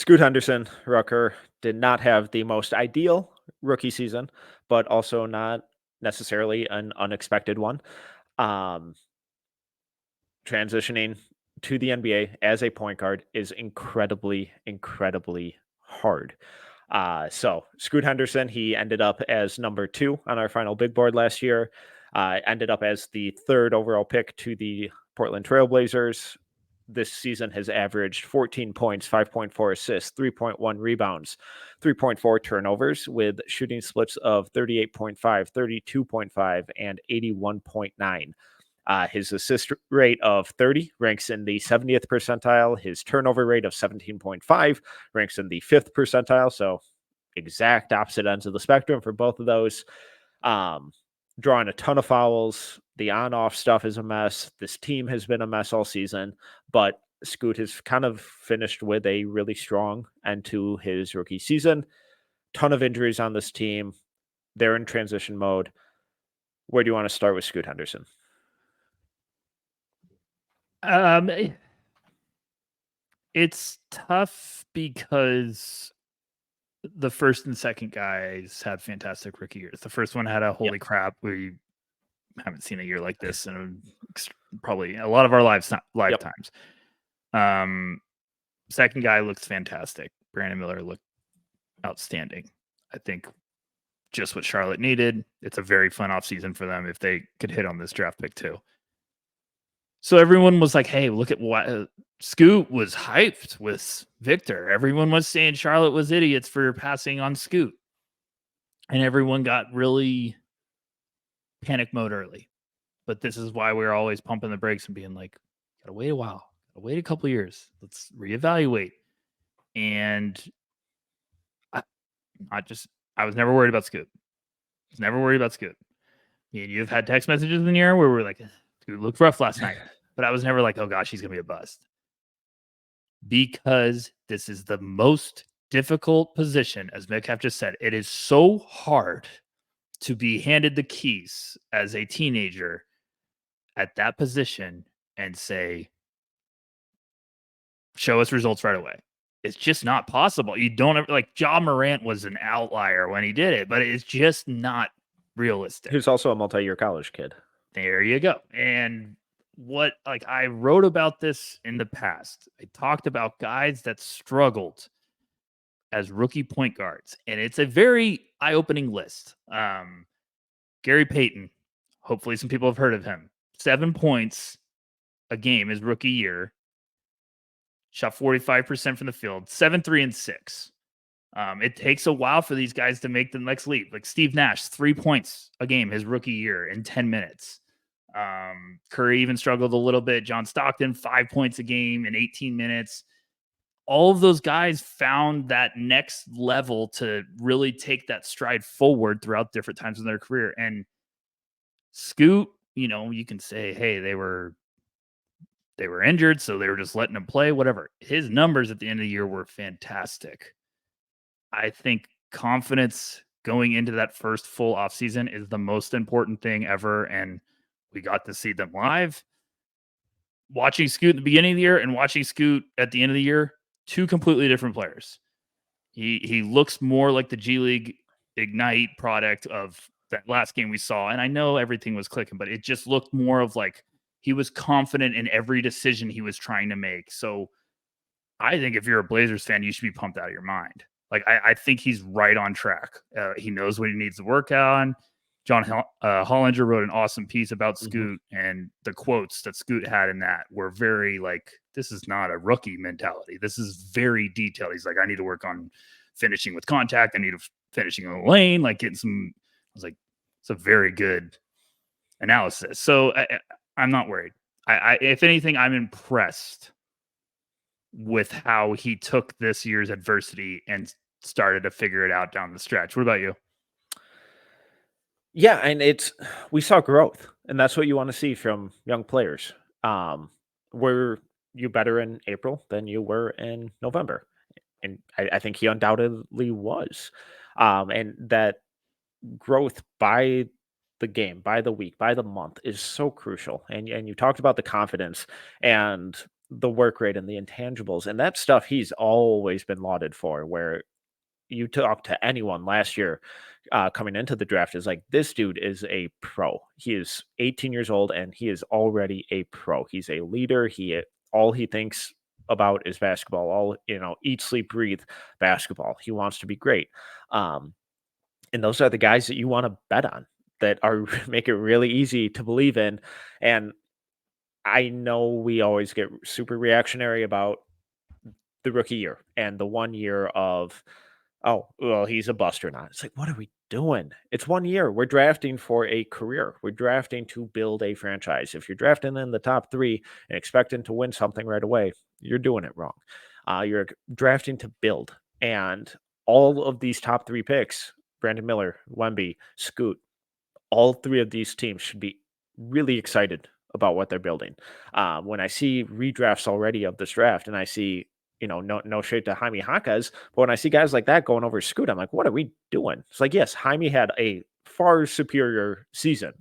Scoot Henderson, Rucker, did not have the most ideal rookie season, but also not necessarily an unexpected one. Um, Transitioning to the NBA as a point guard is incredibly, incredibly hard. So Scoot Henderson, he ended up as number 2 on our final big board last year. Ended up as the 3rd overall pick to the Portland Trailblazers. This season has averaged 14 points, 5.4 assists, 3.1 rebounds, 3.4 turnovers, with shooting splits of 38.5, 32.5, and 81.9. His assist rate of 30 ranks in the 70th percentile. His turnover rate of 17.5 ranks in the 5th percentile. So exact opposite ends of the spectrum for both of those. Drawing a ton of fouls. The on-off stuff is a mess. This team has been a mess all season, but Scoot has kind of finished with a really strong end to his rookie season. Ton of injuries on this team. They're in transition mode. Where do you want to start with Scoot Henderson? It's tough because the first and second guys had fantastic rookie years. The first one had a holy crap, we haven't seen a year like this in probably a lot of our lifetimes. Second guy looks fantastic. Brandon Miller looked outstanding. I think just what Charlotte needed. It's a very fun offseason for them if they could hit on this draft pick too. So everyone was like, hey, look at what Scoot was hyped with Victor. Everyone was saying Charlotte was idiots for passing on Scoot. And everyone got really panic mode early. But this is why we're always pumping the brakes and being like, gotta wait a while. Gotta wait a couple years. Let's reevaluate. And I was never worried about Scoot. You've had text messages in the air where we're like, Scoot looked rough last night. But I was never like, oh gosh, he's going to be a bust. Because this is the most difficult position, as Metcalf just said. It is so hard to be handed the keys as a teenager at that position and say, show us results right away. It's just not possible. You don't ever, like, Ja Morant was an outlier when he did it, but it's just not realistic. He's also a multi-year college kid. There you go. And I wrote about this in the past. I talked about guys that struggled as rookie point guards, and it's a very eye-opening list. Gary Payton, hopefully some people have heard of him. 7 points a game his rookie year. Shot 45% from the field, 7, 3, and 6. It takes a while for these guys to make the next leap. Like Steve Nash, 3 points a game his rookie year in 10 minutes. Curry even struggled a little bit. John Stockton, 5 points a game in 18 minutes. All of those guys found that next level to really take that stride forward throughout different times in their career. And Scoot, you can say, hey, they were injured, so they were just letting him play, whatever. His numbers at the end of the year were fantastic. I think confidence going into that first full offseason is the most important thing ever, and we got to see them live. Watching Scoot at the beginning of the year and watching Scoot at the end of the year, two completely different players. He looks more like the G League Ignite product of that last game we saw, and I know everything was clicking, but it just looked more of like he was confident in every decision he was trying to make. So I think if you're a Blazers fan, you should be pumped out of your mind. Like, I think he's right on track. He knows what he needs to work on. John Hollinger wrote an awesome piece about Scoot, and the quotes that Scoot had in that were very like, this is not a rookie mentality. This is very detailed. He's like, I need to work on finishing with contact. I need to finishing in the lane, like getting some. I was like, it's a very good analysis. So I'm not worried. If anything, I'm impressed with how he took this year's adversity and started to figure it out down the stretch. What about you? Yeah, and we saw growth, and that's what you want to see from young players. Were you better in April than you were in November? And I think he undoubtedly was. And that growth by the game, by the week, by the month is so crucial. And you talked about the confidence, and the work rate and the intangibles and that stuff he's always been lauded for, where you talk to anyone last year coming into the draft is like, this dude is a pro. He is 18 years old and he is already a pro. He's a leader. All he thinks about is basketball. All, eat, sleep, breathe basketball. He wants to be great. And those are the guys that you want to bet on, that are make it really easy to believe in. And I know we always get super reactionary about the rookie year and the 1 year of, oh, well, he's a bust or not. It's like, what are we doing? It's 1 year. We're drafting for a career. We're drafting to build a franchise. If you're drafting in the top 3 and expecting to win something right away, you're doing it wrong. You're drafting to build. And all of these top 3 picks, Brandon Miller, Wemby, Scoot, all 3 of these teams should be really excited about what they're building. When I see redrafts already of this draft and I see, no shade to Jaime Jaquez, but when I see guys like that going over Scoot, I'm like, what are we doing? It's like, yes, Jaime had a far superior season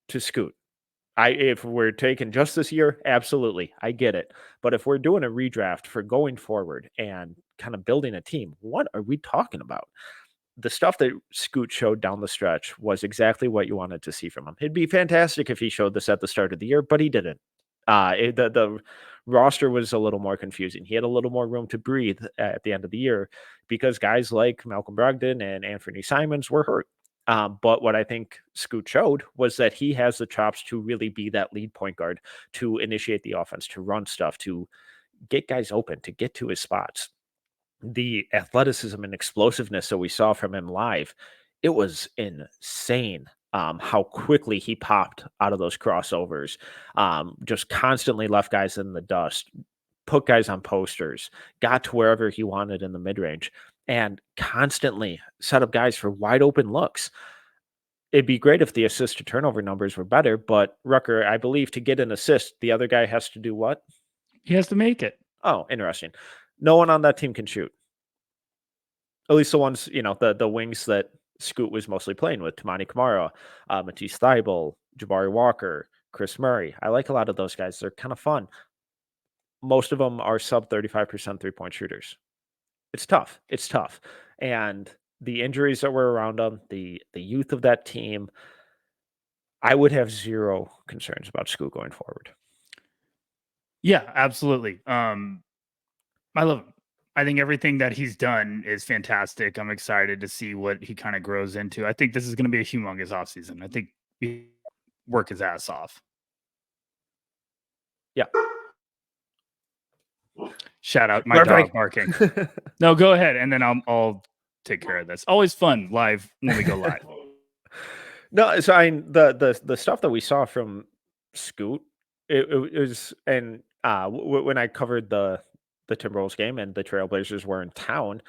to Scoot. If we're taking just this year, absolutely, I get it. But if we're doing a redraft for going forward and kind of building a team, what are we talking about? The stuff that Scoot showed down the stretch was exactly what you wanted to see from him. It'd be fantastic if he showed this at the start of the year, but he didn't. The roster was a little more confusing. He had a little more room to breathe at the end of the year because guys like Malcolm Brogdon and Anthony Simons were hurt. But what I think Scoot showed was that he has the chops to really be that lead point guard, to initiate the offense, to run stuff, to get guys open, to get to his spots. The athleticism and explosiveness that we saw from him live, it was insane. How quickly he popped out of those crossovers, just constantly left guys in the dust, put guys on posters, got to wherever he wanted in the mid range, and constantly set up guys for wide open looks. It'd be great if the assist to turnover numbers were better, but Rucker, I believe to get an assist, the other guy has to do what? He has to make it. Oh, interesting. No one on that team can shoot. At least the ones, the wings that Scoot was mostly playing with, Tamani Kamara, Matisse Thybulle, Jabari Walker, Chris Murray. I like a lot of those guys. They're kind of fun. Most of them are sub 35% three-point shooters. It's tough. It's tough. And the injuries that were around them, the youth of that team, I would have zero concerns about Scoot going forward. Yeah, absolutely. I love him. I think everything that he's done is fantastic. I'm excited to see what he kind of grows into. I think this is going to be a humongous offseason. I think he work his ass off. Yeah. Shout out my dog barking. No, go ahead, and then I'll take care of this. Always fun live when we go live. No, so the stuff that we saw from Scoot, it was, and when I covered the Timberwolves game and the Trailblazers were in town,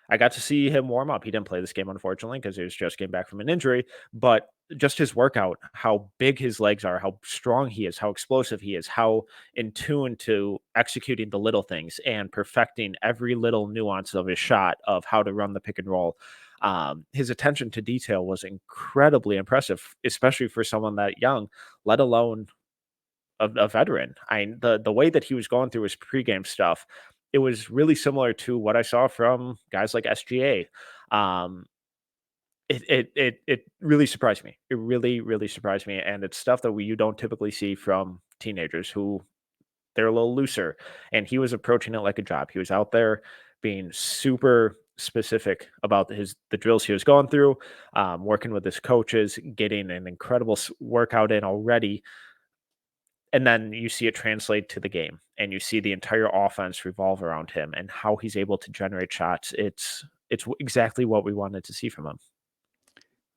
I got to see him warm up. He didn't play this game, unfortunately, because he was just getting back from an injury, but just his workout, how big his legs are, how strong he is, how explosive he is, how in tune to executing the little things and perfecting every little nuance of his shot, of how to run the pick and roll. His attention to detail was incredibly impressive, especially for someone that young, let alone a veteran. The way that he was going through his pregame stuff, it was really similar to what I saw from guys like SGA. It really surprised me. It really, really surprised me. And it's stuff that you don't typically see from teenagers, who they're a little looser. And he was approaching it like a job. He was out there being super specific about the drills he was going through, working with his coaches, getting an incredible workout in already. And then you see it translate to the game, and you see the entire offense revolve around him and how he's able to generate shots. It's exactly what we wanted to see from him.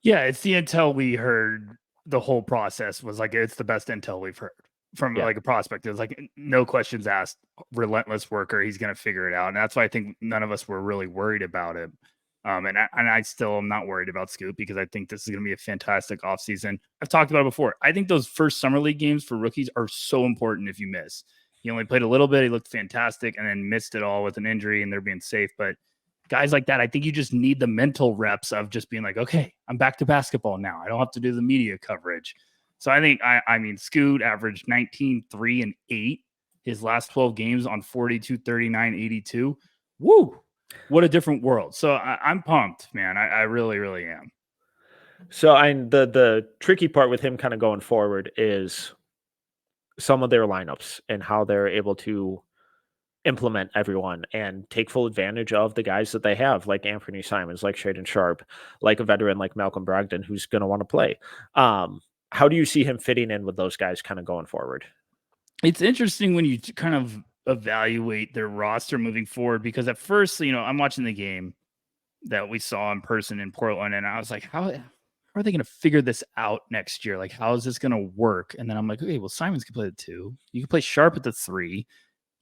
Yeah, it's the intel we heard. The whole process was like, it's the best intel we've heard from like a prospect. It was like, no questions asked, relentless worker. He's going to figure it out. And that's why I think none of us were really worried about it. And I still am not worried about Scoot, because I think this is going to be a fantastic offseason. I've talked about it before. I think those first summer league games for rookies are so important. If you miss, he only played a little bit. He looked fantastic, and then missed it all with an injury, and they're being safe. But guys like that, I think you just need the mental reps of just being like, okay, I'm back to basketball now. I don't have to do the media coverage. So I think, I mean, Scoot averaged 19, 3, and 8 his last 12 games on 42, 39, 82. Woo! What a different world. So I'm pumped, man. I really, really am. So the tricky part with him kind of going forward is some of their lineups and how they're able to implement everyone and take full advantage of the guys that they have, like Anthony Simons, like Shaden Sharp, like a veteran like Malcolm Brogdon, who's going to want to play. How do you see him fitting in with those guys kind of going forward? It's interesting when you kind of evaluate their roster moving forward, because at first, I'm watching the game that we saw in person in Portland, and I was like, how are they going to figure this out next year? Like, how is this going to work? And then I'm like, okay, well, Simons can play the 2. You can play Sharp at the 3.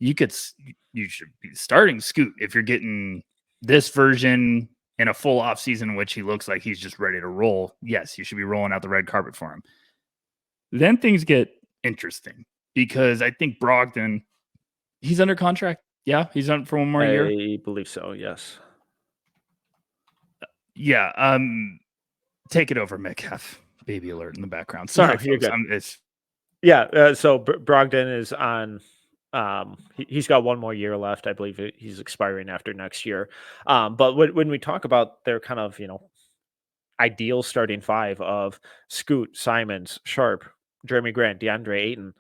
You should be starting Scoot if you're getting this version in a full off season in which he looks like he's just ready to roll. Yes, you should be rolling out the red carpet for him. Then things get interesting because I think Brogdon, he's under contract. Yeah, he's on for one more year. I believe so, yes. Yeah, take it over, Metcalf. Baby alert in the background. Sorry, No, you're folks. good. So Brogdon is on. He's got one more year left. I believe he's expiring after next year. But when we talk about their kind of ideal starting 5 of Scoot, Simons, Sharp, Jeremy Grant, DeAndre Ayton,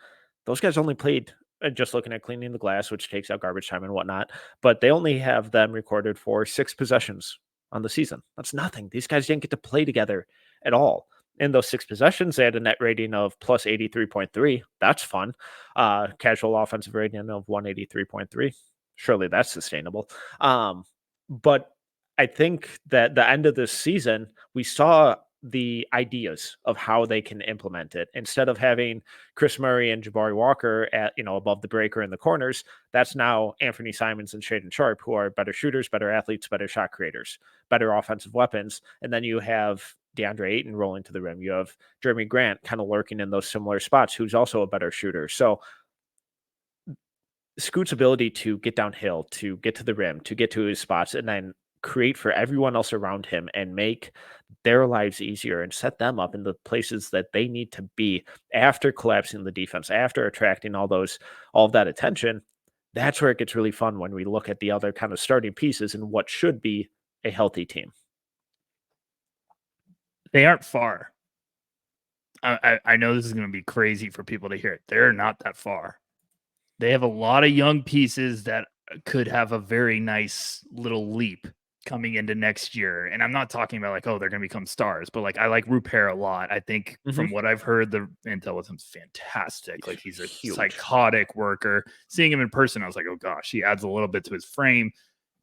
those guys only played. Just looking at cleaning the glass, which takes out garbage time and whatnot, but they only have them recorded for 6 possessions on the season. That's nothing. These guys didn't get to play together at all. In those 6 possessions, they had a net rating of plus 83.3. That's fun. Casual offensive rating of 183.3. Surely that's sustainable. But I think that the end of this season, we saw the ideas of how they can implement it. Instead of having Chris Murray and Jabari Walker at above the breaker in the corners, that's now Anthony Simons and Shaden Sharp, who are better shooters, better athletes, better shot creators, better offensive weapons. And then you have DeAndre Ayton rolling to the rim. You have Jeremy Grant kind of lurking in those similar spots, who's also a better shooter. So Scoot's ability to get downhill, to get to the rim, to get to his spots, and then create for everyone else around him and make their lives easier and set them up in the places that they need to be after collapsing the defense, after attracting all of that attention. That's where it gets really fun when we look at the other kind of starting pieces and what should be a healthy team. They aren't far. I know this is going to be crazy for people to hear it. They're not that far. They have a lot of young pieces that could have a very nice little leap coming into next year. And I'm not talking about like, oh, they're going to become stars, but like I like Rucker a lot. I think from what I've heard, the intel with him's fantastic. Like he's a psychotic worker. Seeing him in person, I was like, oh gosh, he adds a little bit to his frame.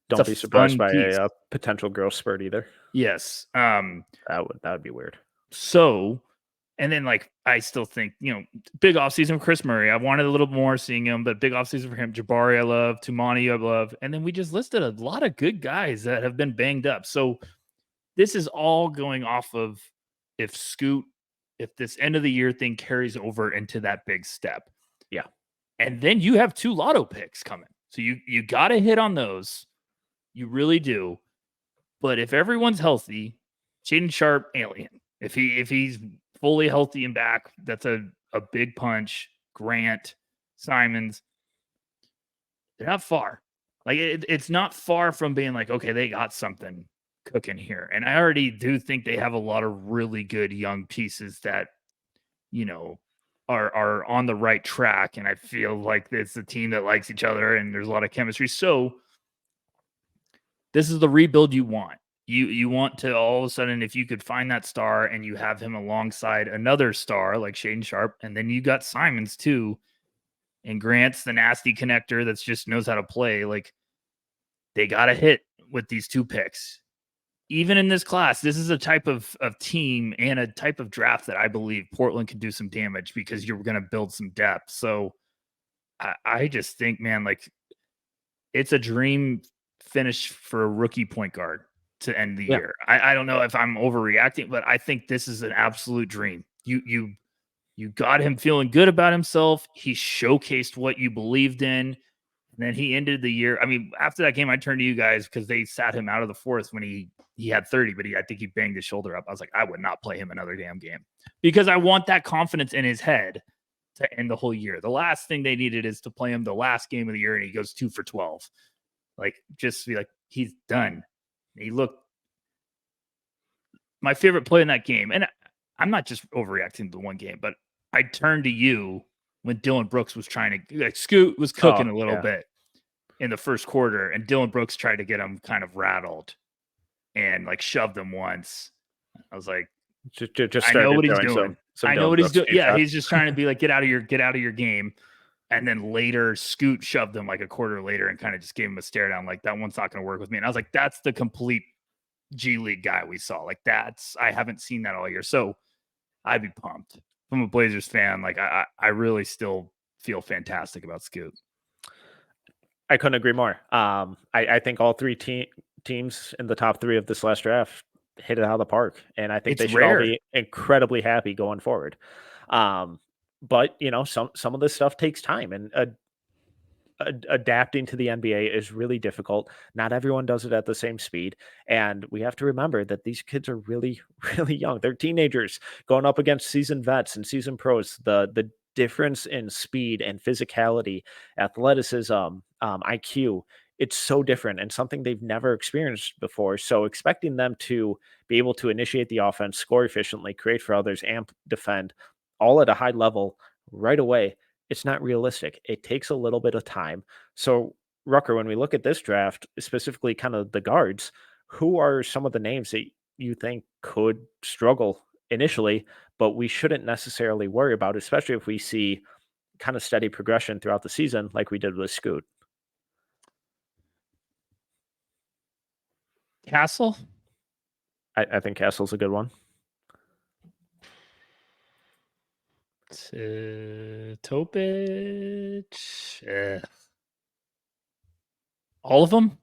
Don't be surprised by a potential growth spurt either. Yes. That would be weird. So, and then like I still think, big offseason for Chris Murray. I wanted a little more seeing him, but big offseason for him. Jabari I love, Tumani I love. And then we just listed a lot of good guys that have been banged up. So this is all going off of if this end of the year thing carries over into that big step. Yeah. And then you have 2 lotto picks coming. So you got to hit on those. You really do. But if everyone's healthy, Shaden Sharp, alien. If he's fully healthy and back, that's a big punch. Grant, Simons, they're not far. Like it's not far from being like, okay, they got something cooking here. And I already do think they have a lot of really good young pieces that, are on the right track. And I feel like it's a team that likes each other and there's a lot of chemistry. So this is the rebuild you want. You want to all of a sudden, if you could find that star and you have him alongside another star like Shaden Sharp, and then you got Simons too, and Grant's the nasty connector that just knows how to play. Like they got to hit with these 2 picks. Even in this class, this is a type of team and a type of draft that I believe Portland could do some damage because you're going to build some depth. So I just think, man, like it's a dream finish for a rookie point guard to end the year. I don't know if I'm overreacting, but I think this is an absolute dream. You got him feeling good about himself. He showcased what you believed in. And then he ended the year. I mean, after that game, I turned to you guys because they sat him out of the 4th when he had 30, but I think he banged his shoulder up. I was like, I would not play him another damn game because I want that confidence in his head to end the whole year. The last thing they needed is to play him the last game of the year and he goes 2 for 12. Like, just be like, he's done. He looked my favorite play in that game. And I'm not just overreacting to the one game, but I turned to you when Dylan Brooks was trying to, like, Scoot was cooking a little bit in the first quarter, and Dylan Brooks tried to get him kind of rattled and like shoved him once. I was like, just I know what he's doing doing. some I know Dylan what he's Brooks doing. cheap Yeah, shots. he's just trying to be like, get out of your game. And then later, Scoot shoved him like a quarter later and kind of just gave him a stare down, like, that one's not going to work with me. And I was like, that's the complete G League guy we saw. Like, I haven't seen that all year. So I'd be pumped. I'm a Blazers fan. Like, I really still feel fantastic about Scoot. I couldn't agree more. I think all three teams in the top 3 of this last draft hit it out of the park, and I think It's they should rare. all be incredibly happy going forward. But some of this stuff takes time, and adapting to the NBA is really difficult. Not everyone does it at the same speed, and we have to remember that these kids are really, really young. They're teenagers going up against seasoned vets and seasoned pros. The difference in speed and physicality, athleticism, IQ, it's so different and something they've never experienced before. So expecting them to be able to initiate the offense, score efficiently, create for others, and defend all at a high level right away, it's not realistic. It takes a little bit of time. So, Rucker, when we look at this draft, specifically kind of the guards, who are some of the names that you think could struggle initially, but we shouldn't necessarily worry about, especially if we see kind of steady progression throughout the season like we did with Scoot? Castle? I think Castle's a good one. Topic. All of them?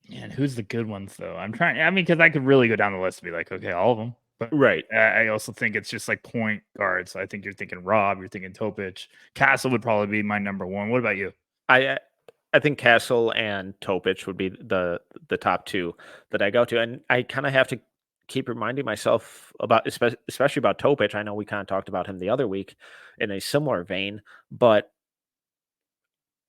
Man, who's the good ones though? Because I could really go down the list and be like, okay, all of them. But Right. I also think it's just like point guards. So I think you're thinking Rob, you're thinking Topic. Castle would probably be my number one. What about you? I think Castle and Topic would be the top 2 that I go to, and I kind of have to keep reminding myself about, especially about Topic. I know we kind of talked about him the other week in a similar vein, but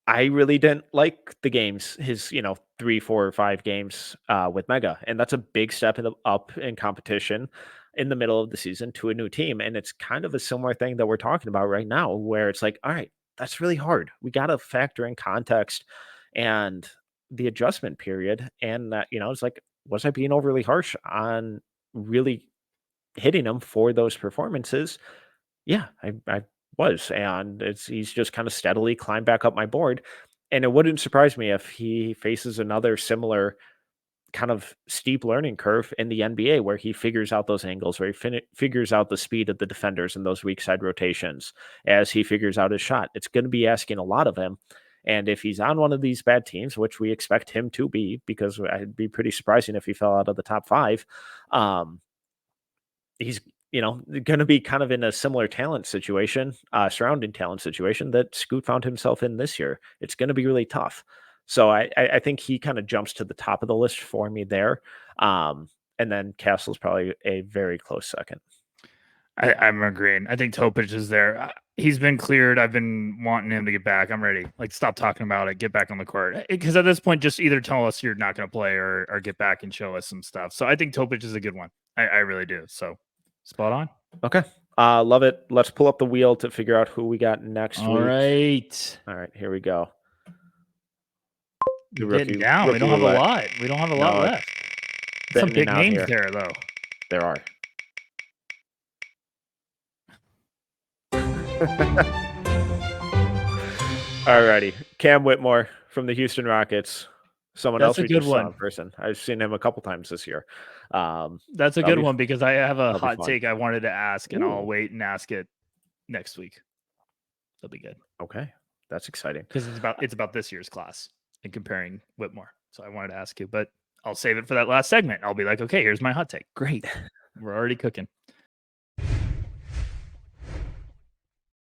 I really didn't like the games, his 3, 4, or 5 games with Mega, and that's a big step up in competition in the middle of the season to a new team, and it's kind of a similar thing that we're talking about right now, where it's like, all right, that's really hard. We got to factor in context and the adjustment period, and that it's like, was I being overly harsh on really hitting him for those performances? Yeah, I was, and he's just kind of steadily climbed back up my board, and it wouldn't surprise me if he faces another similar kind of steep learning curve in the NBA where he figures out those angles, where he figures out the speed of the defenders in those weak side rotations as he figures out his shot. It's going to be asking a lot of him. And if he's on one of these bad teams, which we expect him to be, because I'd be pretty surprising if he fell out of the top 5, he's going to be kind of in a similar talent situation, surrounding talent situation that Scoot found himself in this year. It's going to be really tough. So I think he kind of jumps to the top of the list for me there. And then Castle's probably a very close second. I'm agreeing. I think Topic is there. He's been cleared. I've been wanting him to get back. I'm ready. Like, stop talking about it. Get back on the court. Because at this point, just either tell us you're not going to play or get back and show us some stuff. So I think Topic is a good one. I really do. So spot on. Okay. Love it. Let's pull up the wheel to figure out who we got next week. All right. Here we go. Getting down. We don't have a lot. We don't have a lot left. Some big names there, though. There are. Alrighty. Cam Whitmore from the Houston Rockets. Someone else we just saw in person. I've seen him a couple times this year. That's a good one because I have a hot take I wanted to ask, and I'll wait and ask it next week. That'll be good. Okay. That's exciting. Because it's about this year's class and comparing Whitmore. So I wanted to ask you, but I'll save it for that last segment. I'll be like, okay, here's my hot take. Great. We're already cooking.